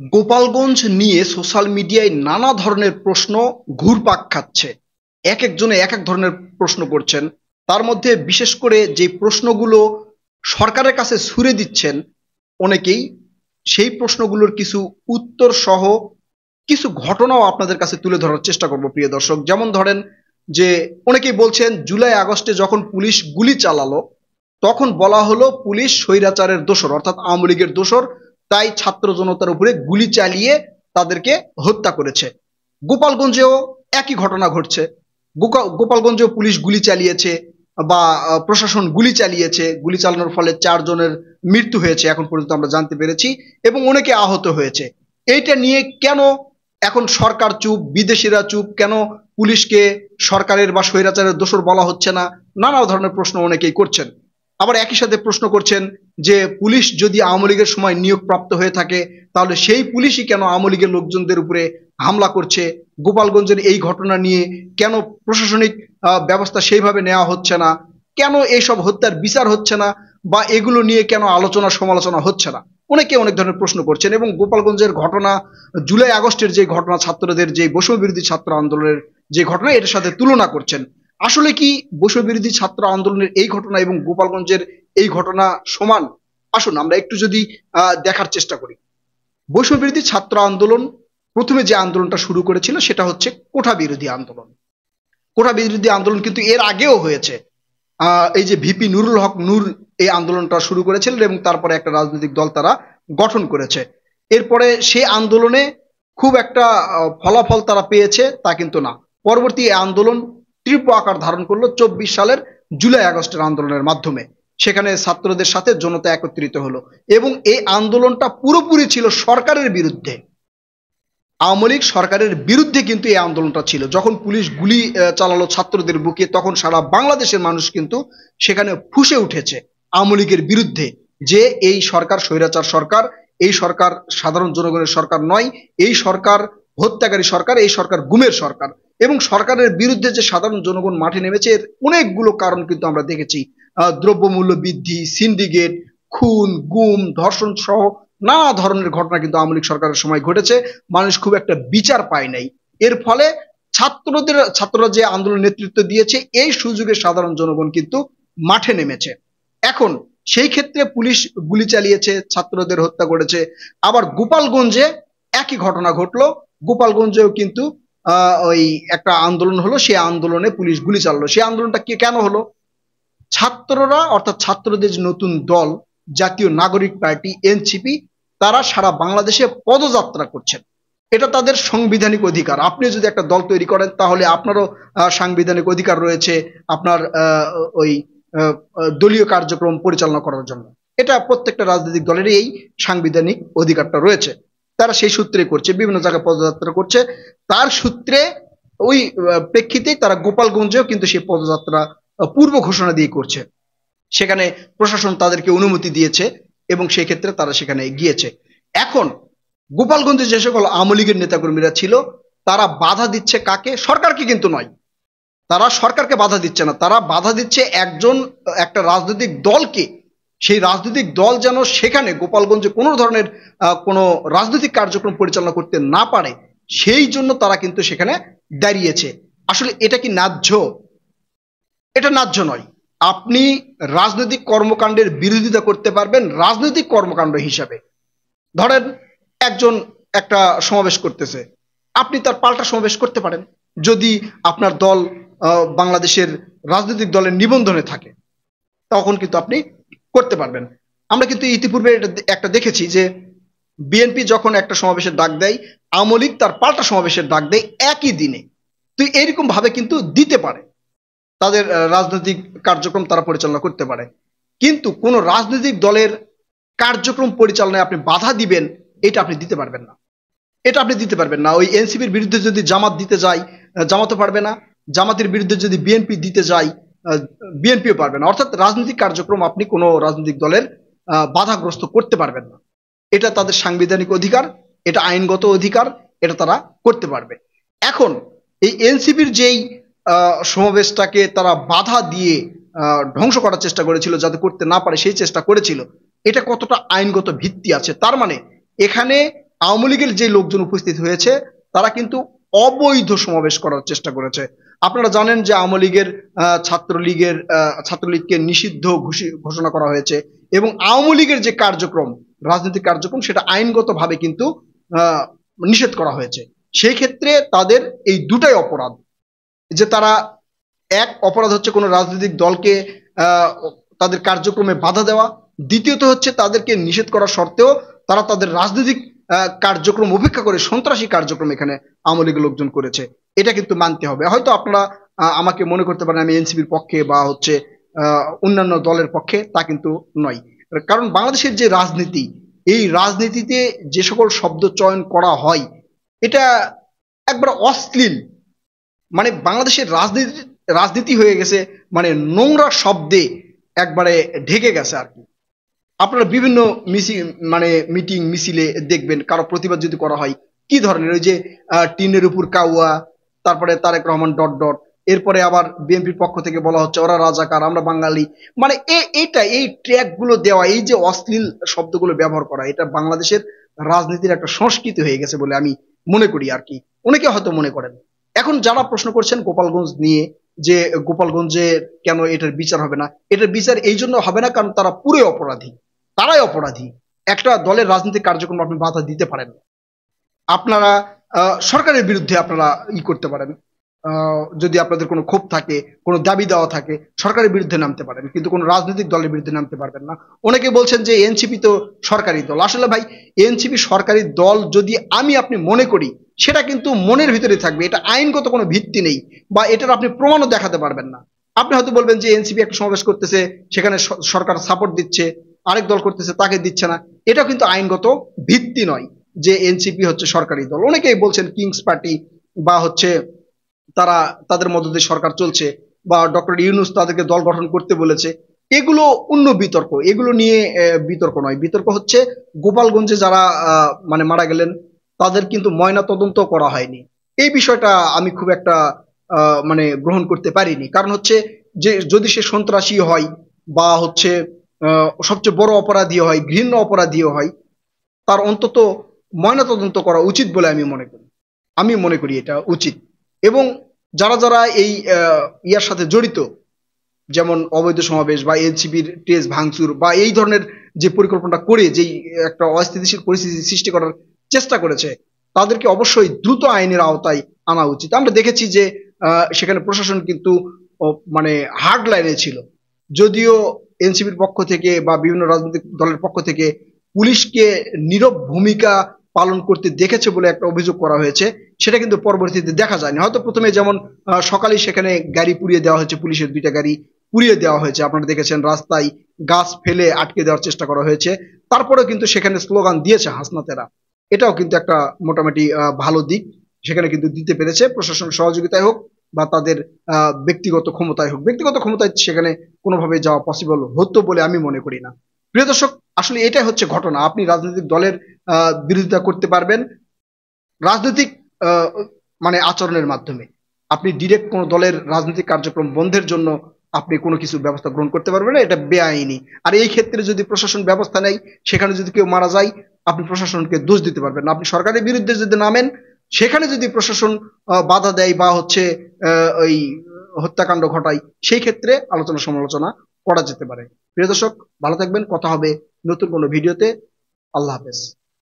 গোপালগঞ্জ নিয়ে সোশ্যাল মিডিয়ায় নানা ধরনের প্রশ্ন ঘুরপাক খাচ্ছে। একজনে এক এক ধরনের প্রশ্ন করছেন। তার মধ্যে বিশেষ করে যে প্রশ্নগুলো সরকারের কাছে ছুড়ে দিচ্ছেন অনেকেই, সেই প্রশ্নগুলোর কিছু উত্তর সহ কিছু ঘটনাও আপনাদের কাছে তুলে ধরার চেষ্টা করব প্রিয় দর্শক। যেমন ধরেন যে অনেকেই বলছেন জুলাই আগস্টে যখন পুলিশ গুলি চালালো তখন বলা হলো পুলিশ স্বৈরাচারের দোসর অর্থাৎ আওয়ামী লীগের দোসর, তাই ছাত্র জনতার উপরে গুলি চালিয়ে তাদেরকে হত্যা করেছে। গোপালগঞ্জেও একই ঘটনা ঘটছে। গোপালগঞ্জেও পুলিশ গুলি চালিয়েছে বা প্রশাসন গুলি চালিয়েছে। গুলি চালানোর ফলে 4 জনের মৃত্যু হয়েছে এখন পর্যন্ত আমরা জানতে পেরেছি, এবং অনেকে আহত হয়েছে। এইটা নিয়ে কেন এখন সরকার চুপ, বিদেশিরা চুপ, কেন পুলিশকে সরকারের বা স্বৈরাচারের দোসর বলা হচ্ছে না? নানা ধরনের প্রশ্ন অনেকেই করছেন। আবার একই সাথে প্রশ্ন করছেন যে পুলিশ যদি আওয়ামী লীগের সময় নিয়োগপ্রাপ্ত হয়ে থাকে তাহলে সেই পুলিশই কেন আওয়ামী লীগের লোকজনদের উপরে হামলা করছে? গোপালগঞ্জের এই ঘটনা নিয়ে কেন প্রশাসনিক ব্যবস্থা সেইভাবে নেওয়া হচ্ছে না? কেন এইসব হত্যার বিচার হচ্ছে না? বা এগুলো নিয়ে কেন আলোচনা সমালোচনা হচ্ছে না? অনেকে অনেক ধরনের প্রশ্ন করছেন, এবং গোপালগঞ্জের ঘটনা, জুলাই আগস্টের যে ঘটনা, ছাত্রদের যে বৈষম্য বিরোধী ছাত্র আন্দোলনের যে ঘটনা, এটার সাথে তুলনা করছেন। আসলে কি বৈষম্য বিরোধী ছাত্র আন্দোলনের এই ঘটনা এবং গোপালগঞ্জের এই ঘটনা সমান? আসুন আমরা একটু যদি দেখার চেষ্টা করি। বৈষম্য বিরোধী ছাত্র আন্দোলন প্রথমে যে আন্দোলনটা শুরু করেছিল সেটা হচ্ছে কোটা বিরোধী আন্দোলন। কোটা বিরোধী আন্দোলন কিন্তু এর আগেও হয়েছে। এই যে ভিপি নুরুল হক নূর এই আন্দোলনটা শুরু করেছিলেন, এবং তারপরে একটা রাজনৈতিক দল তারা গঠন করেছে। এরপরে সেই আন্দোলনে খুব একটা ফলাফল তারা পেয়েছে তা কিন্তু না। পরবর্তী এই আন্দোলন তীব্র আকার ধারণ করলো 24 সালের জুলাই আগস্টের আন্দোলনের মাধ্যমে। সেখানে ছাত্রদের সাথে জনতা একত্রিত হলো, এবং এই আন্দোলনটা পুরোপুরি ছিল সরকারের বিরুদ্ধে। আওয়ামী লীগ সরকারের বিরুদ্ধে কিন্তু এই আন্দোলনটা ছিল। যখন পুলিশ গুলি চালালো ছাত্রদের বুকে, তখন সারা বাংলাদেশের মানুষ কিন্তু সেখানে ফুঁসে উঠেছে আওয়ামী লীগের বিরুদ্ধে, যে এই সরকার স্বৈরাচার সরকার, এই সরকার সাধারণ জনগণের সরকার নয়, এই সরকার হত্যাকারী সরকার, এই সরকার গুমের সরকার। এবং সরকারের বিরুদ্ধে যে সাধারণ জনগণ মাঠে নেমেছে এর অনেকগুলো কারণ কিন্তু আমরা দেখেছি। দ্রব্যমূল্য বৃদ্ধি, সিন্ডিকেট, খুন, গুম, ধর্ষণ সহ নানা ধরনের ঘটনা কিন্তু আওয়ামী লীগ সরকারের সময় ঘটেছে। মানুষ খুব একটা বিচার পায় নাই। এর ফলে ছাত্ররা যে আন্দোলন নেতৃত্ব দিয়েছে, এই সুযোগে সাধারণ জনগণ কিন্তু মাঠে নেমেছে। এখন সেই ক্ষেত্রে পুলিশ গুলি চালিয়েছে, ছাত্রদের হত্যা করেছে। আবার গোপালগঞ্জে একই ঘটনা ঘটলো। গোপালগঞ্জেও কিন্তু ওই একটা আন্দোলন হলো, সেই আন্দোলনে পুলিশ গুলি চালালো। সেই আন্দোলনটা কেন হলো? ছাত্ররা অর্থাৎ ছাত্রদের যে নতুন দল জাতীয় নাগরিক পার্টি এনসিপি, তারা সারা বাংলাদেশে পদযাত্রা করছেন। এটা তাদের সাংবিধানিক অধিকার। আপনি যদি একটা দল তৈরি করেন তাহলে আপনারও সাংবিধানিক অধিকার রয়েছে আপনার ওই দলীয় কার্যক্রম পরিচালনা করার জন্য। এটা প্রত্যেকটা রাজনৈতিক দলেরই এই সাংবিধানিক অধিকারটা রয়েছে। তারা সেই সূত্রে করছে, বিভিন্ন জায়গায় পদযাত্রা করছে। তার সূত্রে ওই প্রেক্ষিতেই তারা গোপালগঞ্জেও কিন্তু সেই পদযাত্রা পূর্ব ঘোষণা দিয়ে করছে। সেখানে প্রশাসন তাদেরকে অনুমতি দিয়েছে, এবং সেই ক্ষেত্রে তারা সেখানে গিয়েছে। এখন গোপালগঞ্জে যে সকল আওয়ামী লীগের নেতাকর্মীরা ছিল তারা বাধা দিচ্ছে কাকে? সরকারকে কিন্তু নয়। তারা সরকারকে বাধা দিচ্ছে না, তারা বাধা দিচ্ছে একটা রাজনৈতিক দলকে। সেই রাজনৈতিক দল যেন সেখানে গোপালগঞ্জে কোনো ধরনের কোনো রাজনৈতিক কার্যক্রম পরিচালনা করতে না পারে, সেই জন্য তারা কিন্তু সেখানে দাঁড়িয়েছে। আসলে এটা কি ন্যায্য? এটা ন্যায্য নয়। আপনি রাজনৈতিক কর্মকাণ্ডের বিরোধিতা করতে পারবেন রাজনৈতিক কর্মকাণ্ড হিসাবে। ধরেন একজন একটা সমাবেশ করতেছে, আপনি তার পাল্টা সমাবেশ করতে পারেন যদি আপনার দল বাংলাদেশের রাজনৈতিক দলের নিবন্ধনে থাকে, তখন কিন্তু আপনি করতে পারবেন। আমরা কিন্তু ইতিপূর্বে একটা দেখেছি যে বিএনপি যখন একটা সমাবেশের ডাক দেয়, আওয়ামী লীগ তার পাল্টা সমাবেশের ডাক দেয় একই দিনে। তো এরকম ভাবে কিন্তু দিতে পারে, তাদের রাজনৈতিক কার্যক্রম তারা পরিচালনা করতে পারে। কিন্তু কোন রাজনৈতিক দলের কার্যক্রম পরিচালনায় আপনি বাধা দিবেন, এটা আপনি দিতে পারবেন না। এটা আপনি দিতে পারবেন না। ওই এনসিপির বিরুদ্ধে যদি জামাত দিতে যায়, জামাতও পারবে না। জামাতের বিরুদ্ধে যদি বিএনপি দিতে যায়, বিএনপিও পারবে না। অর্থাৎ রাজনৈতিক কার্যক্রম আপনি কোনো রাজনৈতিক দলের বাধাগ্রস্ত করতে পারবেন না। এটা তাদের সাংবিধানিক অধিকার, এটা আইনগত অধিকার, এটা তারা করতে পারবে। এখন এই এনসিপির যেই সমাবেশটাকে তারা বাধা দিয়ে ধ্বংস করার চেষ্টা করেছিল, যাতে করতে না পারে সেই চেষ্টা করেছিল, এটা কতটা আইনগত ভিত্তি আছে? তার মানে এখানে আওয়ামী লীগের যে লোকজন উপস্থিত হয়েছে তারা কিন্তু অবৈধ সমাবেশ করার চেষ্টা করেছে। আপনারা জানেন যে আওয়ামী লীগের ছাত্রলীগকে নিষিদ্ধ ঘোষণা করা হয়েছে এবং আওয়ামী লীগের যে কার্যক্রম, রাজনৈতিক কার্যক্রম, সেটা আইনগতভাবে কিন্তু নিষেধ করা হয়েছে। সেই ক্ষেত্রে তাদের এই দুটাই অপরাধ, যে তারা এক অপরাধ হচ্ছে কোনো রাজনৈতিক দলকে তাদের কার্যক্রমে বাধা দেওয়া, দ্বিতীয়ত হচ্ছে তাদেরকে নিষেধ করা সত্ত্বেও তারা তাদের রাজনৈতিক কার্যক্রম উপেক্ষা করে সন্ত্রাসী কার্যক্রম এখানে আওয়ামী লীগের লোকজন করেছে। এটা কিন্তু মানতে হবে। হয়তো আপনারা আমাকে মনে করতে পারেন আমি এনসিপির পক্ষে বা হচ্ছে অন্যান্য দলের পক্ষে, তা কিন্তু নয়। কারণ বাংলাদেশের যে রাজনীতি, এই রাজনীতিতে যে সকল শব্দ চয়ন করা হয় এটা একবার অশ্লীল। মানে বাংলাদেশের রাজনীতি হয়ে গেছে মানে নোংরা শব্দে একবারে ঢেকে গেছে আর কি। আপনারা বিভিন্ন মিটিং মিছিলে দেখবেন কারো প্রতিবাদ যদি করা হয় কি ধরনের, ওই যে টিনের উপর কাউয়া, তারপরে তারেক রহমান ডট ডট, এরপরে আবার বিএনপির পক্ষ থেকে বলা হচ্ছে ওরা রাজাকার আমরা বাঙালি। মানে এই ট্র্যাক গুলো দেওয়া, এই যে অশ্লীল শব্দগুলো ব্যবহার করা, এটা বাংলাদেশের রাজনীতির একটা সংস্কৃতি হয়ে গেছে বলে আমি মনে করি আর কি। অনেকে হয়তো মনে করেন। এখন যারা প্রশ্ন করছেন গোপালগঞ্জ নিয়ে, যে গোপালগঞ্জে কেন এটার বিচার হবে না, এটার বিচার এই জন্য হবে না কারণ তারা পুরো অপরাধী, তারাই অপরাধী। একটা দলের রাজনৈতিক কার্যক্রম আপনি বাধা দিতে পারেন। আপনারা সরকারের বিরুদ্ধে আপনারা করতে পারেন, যদি আপনাদের কোনো ক্ষোভ থাকে, কোনো দাবি দেওয়া থাকে, সরকারের বিরুদ্ধে নামতে পারেন, কিন্তু কোনো রাজনৈতিক দলের বিরুদ্ধে নামতে পারবেন না। অনেকে বলছেন যে এনসিপি তো সরকারি দল। আসলে ভাই, এনসিপি সরকারি দল যদি আপনি মনে করি, সেটা কিন্তু মনের ভিতরে থাকবে, এটা আইনগত কোনো ভিত্তি নেই বা এটার আপনি প্রমাণও দেখাতে পারবেন না। আপনি হয়তো বলবেন যে এনসিপি একটা সমাবেশ করতেছে, সেখানে সরকার সাপোর্ট দিচ্ছে, আরেক দল করতেছে তাকে দিচ্ছে না, এটাও কিন্তু আইনগত ভিত্তি নয় যে এনসিপি হচ্ছে সরকারি দল। অনেকেই বলছেন কিংস পার্টি বা হচ্ছে তারা তাদের মধ্য দিয়ে সরকার চলছে, বা ডক্টর ইউনূস তাদেরকে দল গঠন করতে বলেছে। এগুলো অন্য বিতর্ক, এগুলো নিয়ে বিতর্ক নয়। বিতর্ক হচ্ছে গোপালগঞ্জে যারা মারা গেলেন তাদের কিন্তু ময়না তদন্ত করা হয়নি, এই বিষয়টা আমি খুব একটা গ্রহণ করতে পারিনি। কারণ হচ্ছে যে যদি সে সন্ত্রাসী হয় বা হচ্ছে সবচেয়ে বড় অপরাধী হয়, ঘৃণ্য অপরাধী হয়, তার অন্তত ময়না তদন্ত করা উচিত বলে আমি মনে করি এটা উচিত। এবং যারা যারা এই ইয়ার সাথে জড়িত, যেমন অবৈধ সমাবেশ বা এনসিপির টেজ ভাঙচুর বা এই ধরনের যে পরিকল্পনা করে যেই একটা অস্থিতিশীল পরিস্থিতি সৃষ্টি করার চেষ্টা করেছে, তাদেরকে অবশ্যই দ্রুত আইনের আওতায় আনা উচিত। আমরা দেখেছি যে সেখানে প্রশাসন কিন্তু হার্ড লাইনে ছিল। যদিও এনসিপির পক্ষ থেকে বা বিভিন্ন রাজনৈতিক দলের পক্ষ থেকে পুলিশকে নীরব ভূমিকা পালন করতে দেখেছে বলে একটা অভিযোগ করা হয়েছে, সেটা কিন্তু পরবর্তীতে দেখা যায়নি। হয়তো প্রথমে যেমন সকালে সেখানে গাড়ি পুড়িয়ে দেওয়া হয়েছে, পুলিশের 2টা গাড়ি পুড়িয়ে দেওয়া হয়েছে, আপনারা দেখেছেন রাস্তায় গাছ ফেলে আটকে দেওয়ার চেষ্টা করা হয়েছে। তারপরেও কিন্তু সেখানে স্লোগান দিয়েছে হাসনাতেরা, এটাও কিন্তু একটা মোটামুটি ভালো দিক। সেখানে কিন্তু দিতে পেরেছে, প্রশাসনের সহযোগিতায় হোক বা তাদের ব্যক্তিগত ক্ষমতায় হোক। ব্যক্তিগত ক্ষমতায় সেখানে কোনোভাবে যাওয়া পসিবল হতো বলে আমি মনে করি না। প্রিয় দর্শক, আসলে এটাই হচ্ছে ঘটনা। আপনি রাজনৈতিক দলের বিরোধিতা করতে পারবেন রাজনৈতিক আচরণের মাধ্যমে। আপনি ডিরেক্ট কোনো দলের রাজনৈতিক কার্যক্রম বন্ধের জন্য আপনি কোনো কিছু ব্যবস্থা গ্রহণ করতে পারবেন না, এটা বেআইনি। আর এই ক্ষেত্রে যদি প্রশাসন ব্যবস্থা নেয়, সেখানে যদি কেউ মারা যায়, আপনি প্রশাসনকে দোষ দিতে পারবেন না। আপনি সরকারের বিরুদ্ধে যদি নামেন, সেখানে যদি প্রশাসন বাধা দেয় বা হচ্ছে ওই হত্যাকাণ্ড ঘটায়, সেই ক্ষেত্রে আলোচনা সমালোচনা করা যেতে পারে। প্রিয় দর্শক, ভালো থাকবেন, কথা হবে নতুন কোনো ভিডিওতে। আল্লাহ হাফেজ।